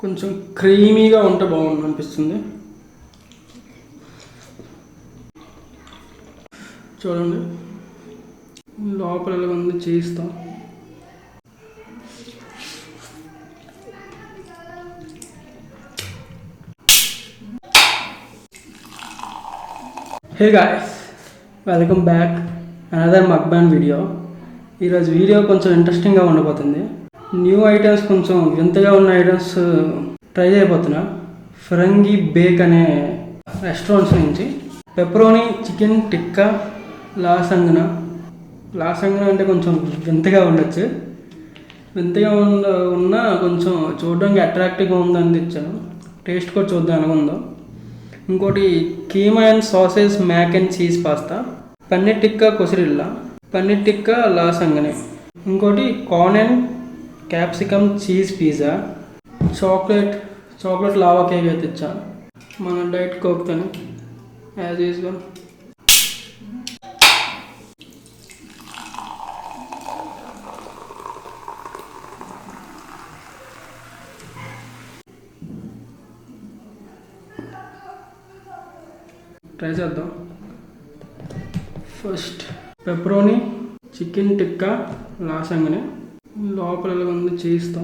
కొంచెం క్రీమీగా ఉంటే బాగుంది అనిపిస్తుంది. చూడండి లోపల ఎలా ఉంది చీజ్తో. Hey guys, welcome back another mukbang video. ఈరోజు వీడియో కొంచెం ఇంట్రెస్టింగ్గా ఉండబోతుంది. న్యూ ఐటమ్స్, కొంచెం వింతగా ఉన్న ఐటమ్స్ ట్రై చేయబోతున్నా. ఫిరంగి బేక్ అనే రెస్టారెంట్స్ నుంచి పెప్పరోనీ చికెన్ టిక్కా లాసంగనా అంటే కొంచెం వింతగా ఉండొచ్చు. వింతగా ఉన్న కొంచెం చూడడానికి అట్రాక్టివ్గా ఉందని తెచ్చాను. టేస్ట్ కూడా చూద్దాం ఎలా ఉందో. ఇంకోటి keema and sausage mac and cheese pasta, paneer tikka quesadilla, paneer tikka lasagne. ఇంకోటి corn and capsicum cheese pizza, chocolate lava cake అయితే తెచ్చా. మన డైట్ కోక్తోని యాజ్ యూజువల్. ట్రై చేద్దాం. First pepperoni chicken tikka lasagne. లోపల ఎలా ఉంది చీజ్తో.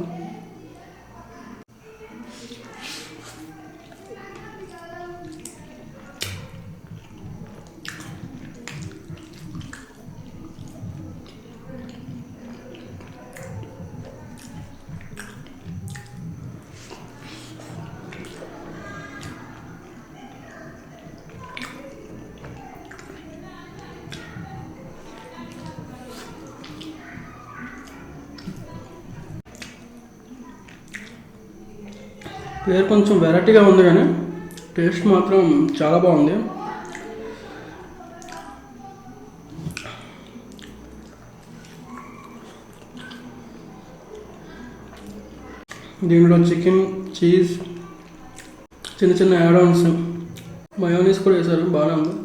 పేరు కొంచెం వెరైటీగా ఉంది కానీ టేస్ట్ మాత్రం చాలా బాగుంది. దీనిలో చికెన్, చీజ్, చిన్న చిన్న యాడ్-ఆన్స్, మయోనీస్ కూడా వేశారు. బాగానే ఉంది.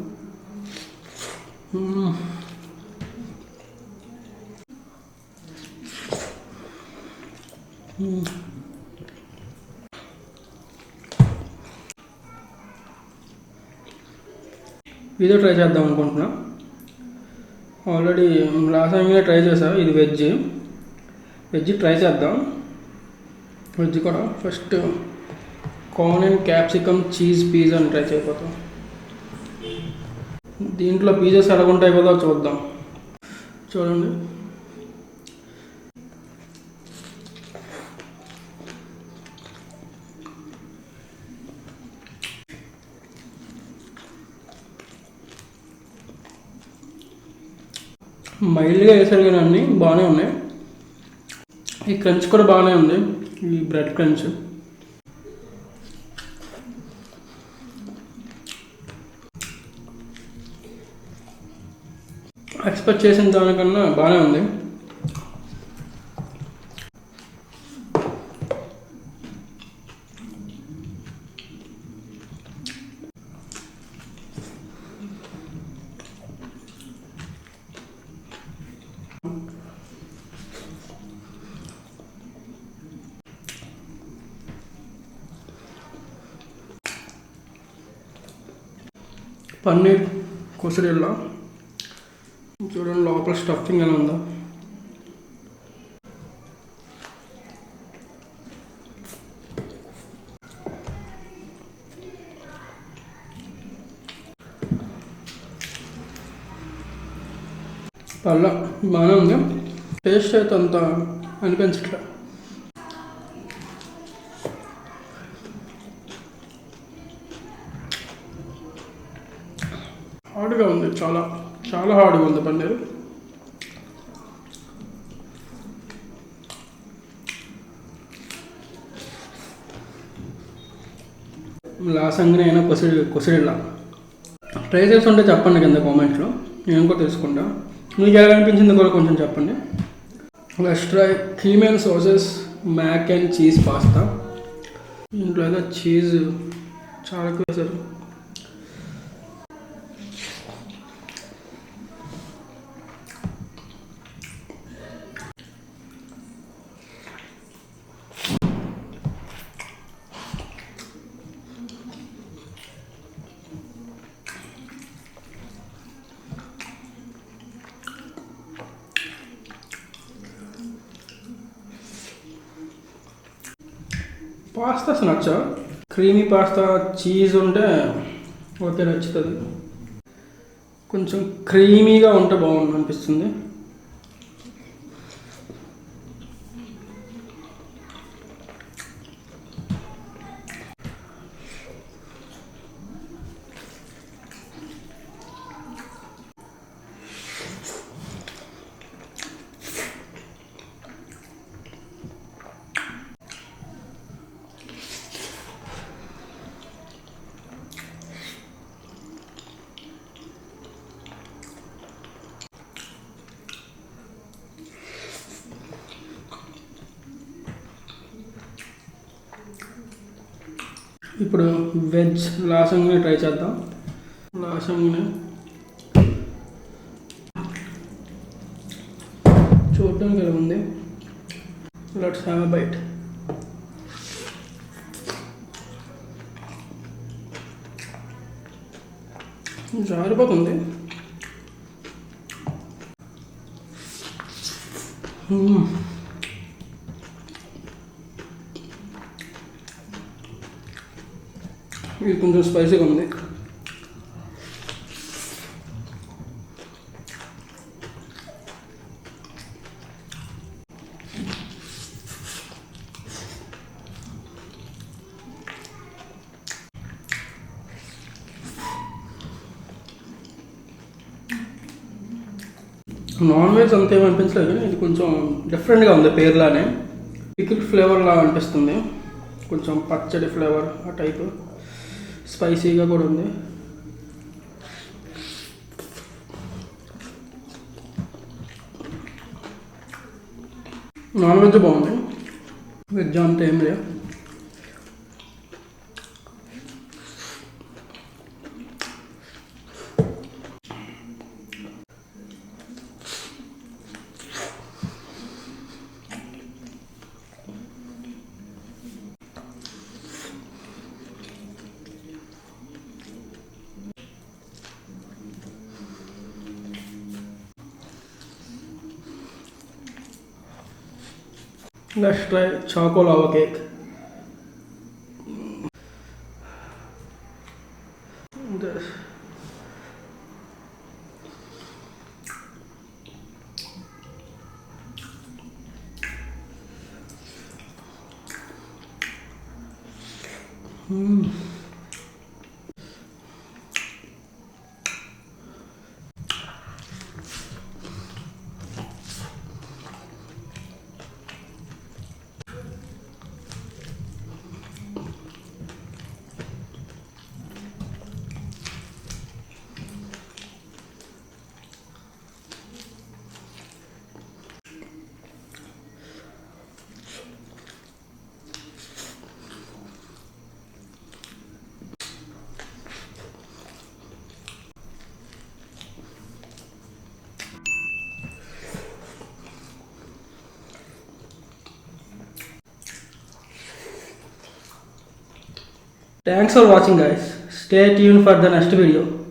ఇదే ట్రై చేద్దాం అనుకుంటున్నా. ఆల్రెడీ లాసంగా ట్రై చేసా. ఇది వెజ్ ట్రై చేద్దాం. వెజ్ కూడా first corn and capsicum cheese పిజ్జాని ట్రై చేయబోతాం. దీంట్లో పిజ్జాస్ ఎలా ఉంటాయి కదా చూద్దాం. చూడండి, మైల్డ్గా వేసారు కానీ అన్నీ బాగానే ఉన్నాయి. ఈ క్రంచ్ కూడా బాగానే ఉంది, ఈ బ్రెడ్ క్రంచ్. ఎక్స్పెక్ట్ చేసిన దానికన్నా బాగానే ఉంది. పన్నీర్ కొసిరిల్లా చూడండి, లోపల స్టఫింగ్ ఎలా ఉందో. పళ్ళ బాగానే ఉంది. టేస్ట్ అయితే అంత అనిపించట్లే. హార్డ్గా ఉంది, చాలా చాలా హార్డ్గా ఉంది పన్నీర్. లాసంగనే అయినా కొసిరిల్లా ట్రై చేసి ఉంటే చెప్పండి కింద కామెంట్స్లో, నేను కూడా తెలుసుకుంటా. మీకు ఎలా అనిపించింది కూడా కొంచెం చెప్పండి. Let's try keema and sauces mac and cheese pasta. ఇంట్లో ఏదో చీజ్ చాలా ఎక్కువ వేశారు. పాస్తాస్ నచ్చా, క్రీమీ పాస్తా చీజ్ ఉంటే ఓకే నచ్చుతుంది. కొంచెం క్రీమీగా ఉంటే బాగుంది అనిపిస్తుంది. ఇప్పుడు వెజ్ లాసంగ్ని ట్రై చేద్దాం. లాసంగ్ని చూడటానికి ఎలా ఉంది, లెట్స్ హ్యావ్ ఎ బైట్. జారిపోతుంది. ఇది కొంచెం స్పైసీగా ఉంది. నాన్ వెజ్ అంతేమనిపించలేదు, కానీ ఇది కొంచెం డిఫరెంట్గా ఉంది. పేర్లానే పికిల్ ఫ్లేవర్ లాగా అనిపిస్తుంది. కొంచెం పచ్చడి ఫ్లేవర్ ఆ టైపు, స్పైసీగా కూడా ఉంది. నాన్ వెజ్ బాగుంది, వెజ్ అంతా ఏం లేదు. Let's try choco lava cake. This. Thanks for watching guys. Stay tuned for the next video.